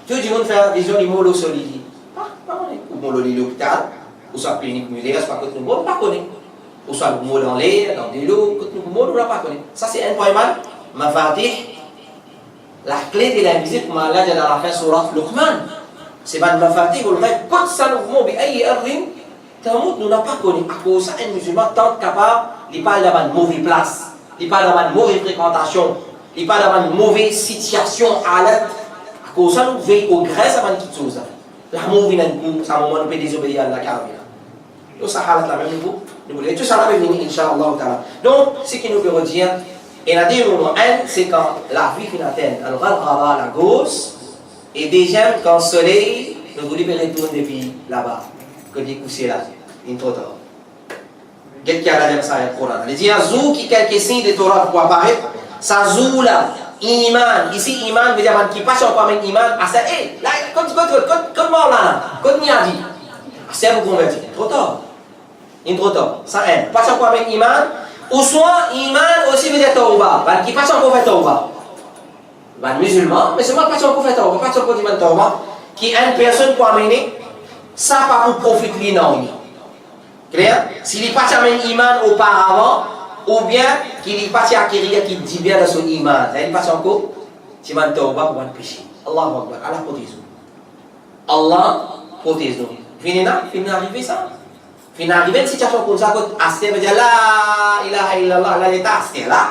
Tout le monde fait vision des mots de solide. Ou mot de l'hôpital, ou soit clinique mulière, soit que nous ne pas connaît. Ou soit le mot dans l'air, dans des lots, que nous ne pas connaît. Ça, c'est un point mal. Mafatih, la clé de l'invisible, comme Allah dit dans la fin surat Luqman. C'est pas de mafatih, vous le rêvez. Quand ça, nous mots, nous n'avons pas connu. À cause de ça, un musulman tant capable, il parle d'avoir une mauvaise place, il parle d'avoir une mauvaise fréquentation, il parle d'avoir une mauvaise situation à l'aide. À cause de ça, nous veillons au grès avant de quitter ça. L'amour vient d'un coup, ça moment nous peut désobéir à la carrière. Donc ça halat la même niveau. Nous voulons tout ça va venir, Inch'Allah. Donc, ce qui nous peut redire, et la deuxième moment, c'est quand la vie finit atteinte. Alors, à la gauche, et deuxième, quand le soleil, nous voulons retourner depuis là-bas. Que dit coucher là, in total. Qu'est-ce qu'il y a là dans ça, le Coran? Il dit, Zou qui quelques signes de Torah pour apparaître, ça Zou là, Iman. Ici, Iman veut dire qui passe encore avec Iman. Ah, c'est, hé, là, quand mort là, quand il a dit, c'est vous convertir. Trop tard. Trop tard. Ça aide. Passe encore avec Iman. Ou soit, Iman aussi veut dire Tawbah. Qui passe encore avec Tawbah. Les musulmans, mais seulement passe encore avec Tawbah. Passe encore avec Tawbah. Qui est une personne pour amener. Ça pas pour profiter non. Clair? S'il n'est pas un iman auparavant, ou bien qu'il n'est pas acquérir qui dit bien de son iman. Il passe encore, tu vas tawbah pour un péché. Allahu Akbar, Allah protège-nous. Allah protège-nous. Fini arriver ça? Fini arriver une situation comme ça, quand Aster veut dire la ilaha illallah, Allah est Aster là.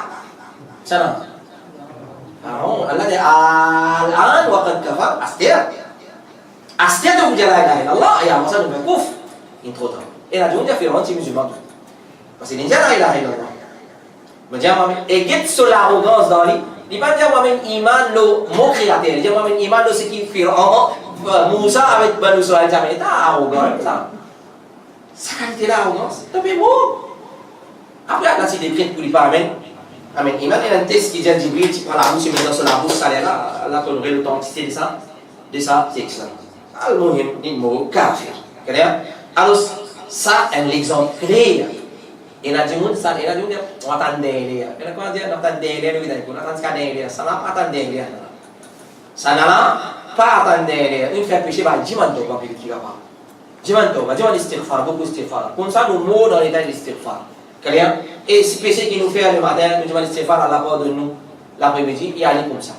Ça non? Allah dit al-an wa qad kafar Aster. Aster de vous dire la ilaha illallah, et avant ça, nous faisons pouf, il est trop tard. Et la journée, il y a fait un petit musulman. Parce qu'il dit la ilaha illallah. Mais dire moi-même, et get sur l'arrogance dans lui, il ne va pas dire moi-même iman, mon créateur. Il dit moi-même iman, ce qui fait Moussa avec Banu Israël, il est arrogant. Ça qualité l'arrogance, c'est un peu beau. Après, là, c'est des prêtres pour lui parler. Amen. Iman, il y a un test qui dit Jibril, tu prends la bouche, tu mets dans sur la bouche, ça est là, là, tu aurais l'authenticité de ça, c'est excellent. Alors, il mot kafir. Alors, ça, un exemple clair. Et là, ça, et là, on attend derrière. Et là, comment dire, on attend derrière, on attend derrière. Ça n'a pas attend derrière. Ça n'a pas attend derrière. Une fois péché, bah, dis-moi-toi, pas qui va pas. Dis-moi-toi, dis-moi l'istighfar, beaucoup d'istighfar. Comme ça, nous mourons dans l'état de l'istighfar. Et si péché qui nous fait le matin, nous disons l'istighfar à la part de nous, l'après-midi, il allait comme ça.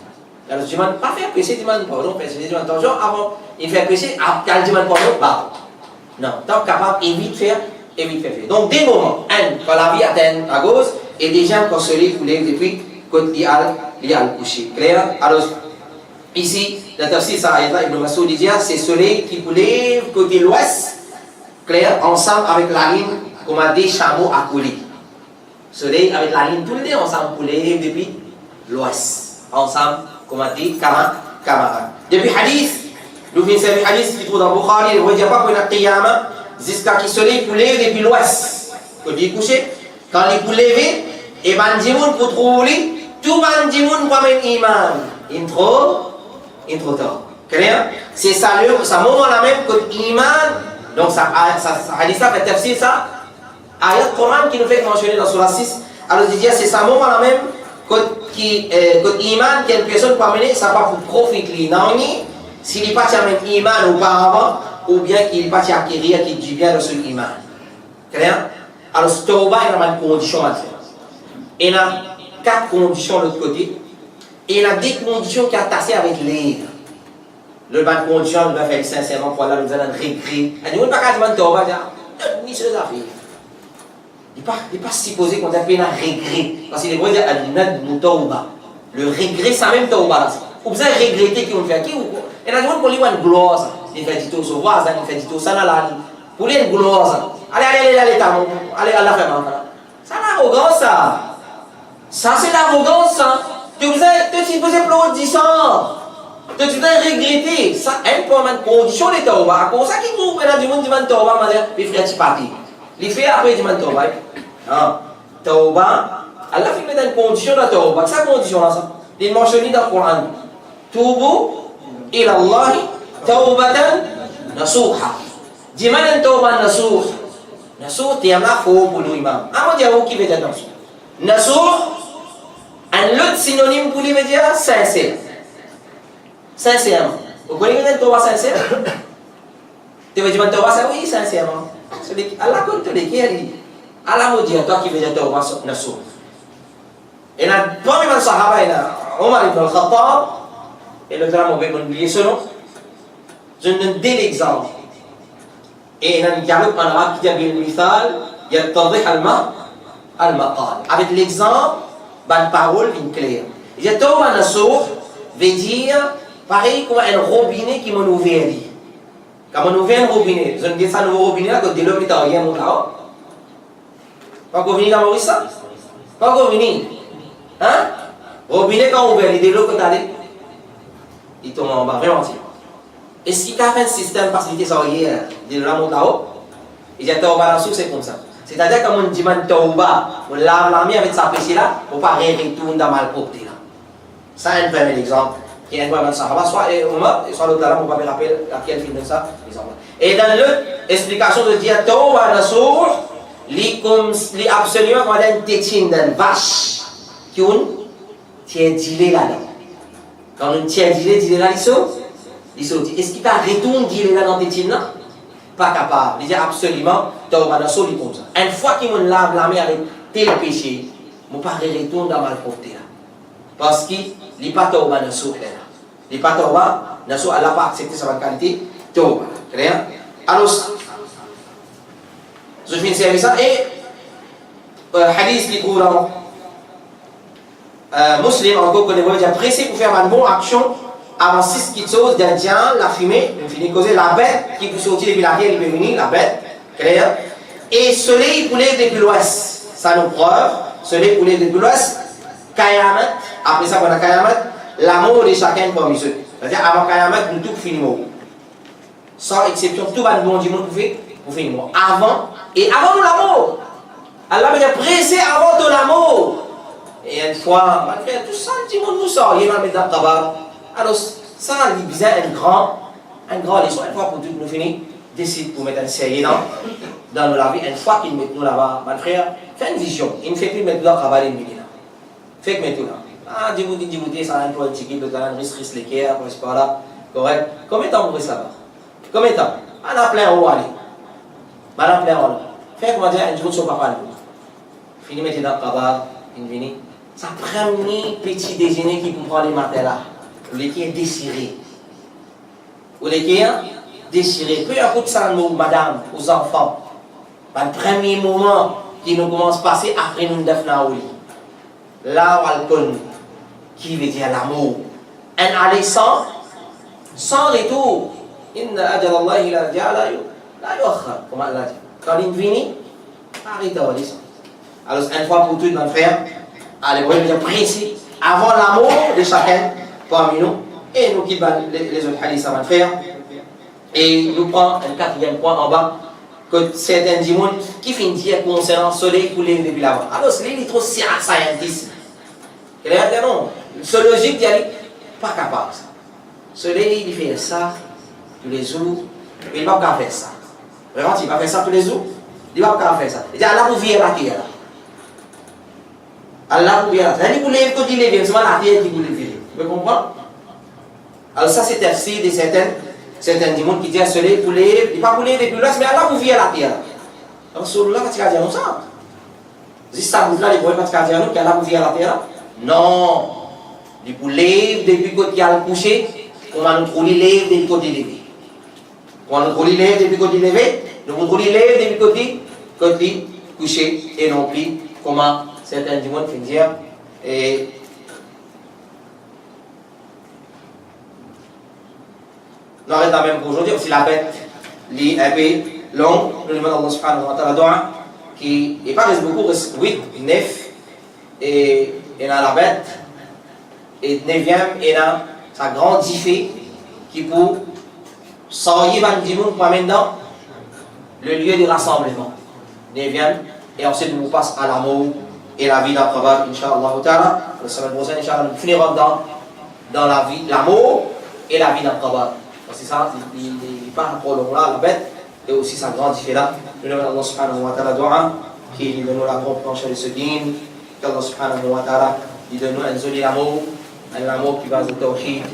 Alors, je ne demande pas faire péché, je demande pardon, parce que je demande attention avant, il fait péché, après, je demande pardon, bah. Non, tant capable, évite faire. Donc, des moments, quand la vie atteint à gauche, et déjà, quand celui qui lève depuis, quand il a le coucher. Clair? Alors, ici, le tafsir Sarayata Ibn Masoud dit, c'est soleil qui lève côté l'ouest, clair, ensemble avec la ligne, comme a des chameaux accolés. Soleil avec la ligne, tous les deux ensemble pour lever depuis l'ouest. Ensemble, comme a dit camarades. Depuis hadith, nous finissons le hadith qui trouve dans Bukhari, il ne dit pas pour la qiyama, jusqu'à ce que le soleil pour lever depuis l'ouest. Quand il est couché, quand il est pour lever, et bandimoun pour trouver, tout bandimoun pour mettre iman. Intro tard. C'est ça, ça moment là même que iman, donc ça hadith ça fait tafsir ça, ayat Coran qui nous fait mentionner dans Surah 6, alors il dit c'est ça moment là même que iman qu'une personne peut amener, ça pas pour profiter, non, s'il n'est pas avec iman auparavant, ou bien qu'il n'est pas acquérir qui dit bien de ce iman. Alors, ce tawbah, il y a une condition à faire. Il y a 4 conditions de l'autre côté, et il y a des conditions qui sont attachées avec l'air. le ban condition, il va faire sincèrement pour Allah, nous allons regret. Et nous, on ne peut pas dire, tauba, ni ce affaire. Il n'est pas supposé qu'on appelle un regret. Parce qu'il est vrai, le regret, ça même tauba. Ou vous avez regretté qui on fait qui ou et là, on peut lui une gloire. Il fait du tout au voisin, il fait du tout ça là là. Pour lui une gloire. Allez, allez, Allah fait mal. Ça l'arrogance, ça. Ça, c'est l'arrogance, ça. Tu es supposé pleurer 10 ans. Tu dois regretter. Ça, un peu de condition de tauba. Pour ça qu'il trouve que du monde demande tauba, il fait un parti. Il fait après demande tauba. Non. Tauba, Allah fait mettre une condition de tauba. Sa condition là, ça. Il mentionne dans le Coran. Tubu ila Allah taubatan nasuha. Di mana tauba nasuh? Nasuh tiamlah fo pour l'imam. Amo dia qui veut dire nasuh? Nasuh un autre synonyme pour lui veut dire sincère. Sincèrement. Vous connaissez une tauba sincère? Tu veux dire une tauba sincère? Oui, sincèrement. Allah compte les qui Allah me dit toi qui veut dire tauba nasuh. Et là, parmi les sahaba, il y a Omar ibn al-Khattab, et le drame, on va oublier ce nom. Je donne des exemples. Et il y a un dialogue en arabe qui dit Bil-Mithal, yattadih al-maqal. Avec l'exemple, une parole claire. Il y a Tawba Nasuh veut dire pareil comme un robinet qui m'a ouvert. Quand on ouvre un robinet, je ne dis pas un nouveau robinet, quand de l'eau est en rien, pas qu'on venir dans Maurice, pas qu'on venir. Hein? Robinet quand on ouvre, il y a de l'eau que tu as il tombe en bas, vraiment. Est-ce qu'il y a un système de facilité sur hier, de la monte là-haut? Il y a Tawba Nasuh, c'est comme ça. C'est-à-dire que quand on dit Tawba, on lave la main avec sa péché là, pour ne pas retourner dans mal propre là. Ça, un premier exemple. Il y a un point de Sahaba, soit Omar, soit l'autre là, on va me rappeler à quel film de ça. Et dans l'autre explication de dire Tawba Nasuh, li absolument comme une tétine d'une vache qui on tient dilé là-dedans. Quand on tient dilé là, il saute. Est-ce qu'il t'a retourné dilé là dans tétine là? Pas capable. Il dit absolument Tawba Nasuh, il comme ça. Une fois qu'il me lave la main avec tel péché, je ne vais pas retourner dans mal propre là. Parce qu'il n'est pas Tawba Nasuh là. Il n'est pas Tawba Nasuh, elle n'a pas accepté sa qualité Tawba. Clair? Alors, je finis avec ça. Et hadith qui trouve dans Muslim, encore que les voyages appréciés pour faire une bonne action avant 6 choses d'Indien, la fumée, il causer la bête qui peut sortir depuis la terre, il peut venir, la bête. Clair? Et soleil pour les depuis l'ouest. Ça nous preuve. Soleil pour les depuis l'ouest. Kayamat, après ça, on a Kayamat, l'amour de chacun parmi eux. C'est-à-dire, avant Kayamat, nous tout finissons. Sans exception, tout va nous bon du monde pour finir. Avant, et avant nous l'amour. Allah m'a dit, pressé avant de l'amour. Et une fois, malgré tout ça, le monde nous sort, il y a un médecin tabac. Alors, ça, il y a besoin un grand leçon. Une fois pour tout, nous finissons, décide pour mettre un série dans nos lavis. Une fois qu'il met nous là-bas, mon frère, fait une vision. Il ne fait plus mettre là, travailler une minute. Fait que maintenant, ah, dis-vous, ça a un peu un ticket, le talent, risque l'équerre, c'est pas là, correct. Combien de temps vous restez là-bas? Combien de temps? On a plein haut, allez. On a plein haut. Fait comment dire, un jour, son papa, fini, mettez dans le cabane, il vient. Ça premier petit déjeuner qui comprend les matins là. Le qui est désiré. Ou le qui est désiré. Peu importe ça, nous, madame, aux enfants. Le premier moment qui nous commence à passer après nous devons au lit. Là où alcool, qui veut dire l'amour. Un aller sans retour. Inna ajal Allah ila ja'ala la yuakhar. Comme Allah dit. Quand il vient, arrête à aller sans. Alors, une fois pour toutes, mon frère, allez, vous voyez, précis, avant l'amour de chacun parmi nous, et nous quittons les autres hadiths à mon frère, et nous prenons un quatrième point en bas, que certains disent qui finissent dire concernant le soleil pour les depuis là-bas. Alors, ce est trop scientiste. Non, c'est logique, il n'est pas capable. Le soleil, il fait ça tous les jours, mais il ne va pas faire ça. Vraiment, il va faire ça tous les jours, il ne va pas faire ça. Il dit, Allah vous vient la terre. Allah vous vient la terre. Il vous lève quand il lève, c'est la terre qui vous lève. Vous comprenez? Alors, ça, c'est tafsir de certains du monde qui disent, soleil pour lève, il ne va pas lève depuis l'ouest, mais Allah vous vient la terre. Alors, celui-là, quand tu vas dire ça, si ça vous là, il ne pas dire qu'Allah vous vient la terre. Non, il vous lève depuis qu'il y a le coucher, on va nous trouver lèvres depuis côté levé. On va nous trouver lèvres depuis côté levé, nous vous trouver lèvres depuis côté couché et non plus, comment certains du monde finissent dire. Et nous arrêtons la même pour aujourd'hui, aussi la bête, les un peu longue, nous demandons à Allah subhanahu wa ta'ala qui n'est pas reste beaucoup, reste 8, 9, et dans la bête, et 9e, et dans sa grande diffé, qui pour sortir du monde pour maintenant le lieu de rassemblement. 9e, et ensuite nous passons à l'amour et la vie d'après, Inch'Allah ta'ala. La semaine prochaine, Inch'Allah, nous finirons dans la vie, l'amour et la vie d'après. C'est ça, il n'est pas trop long là, la bête, et aussi sa grande diffé là. Nous demandons à Allah subhanahu wa ta'ala dua, qui nous donne la compréhension de ce dîme, qu'Allah subhanahu wa ta'ala, il donne nous un joli amour qui va au tawhid.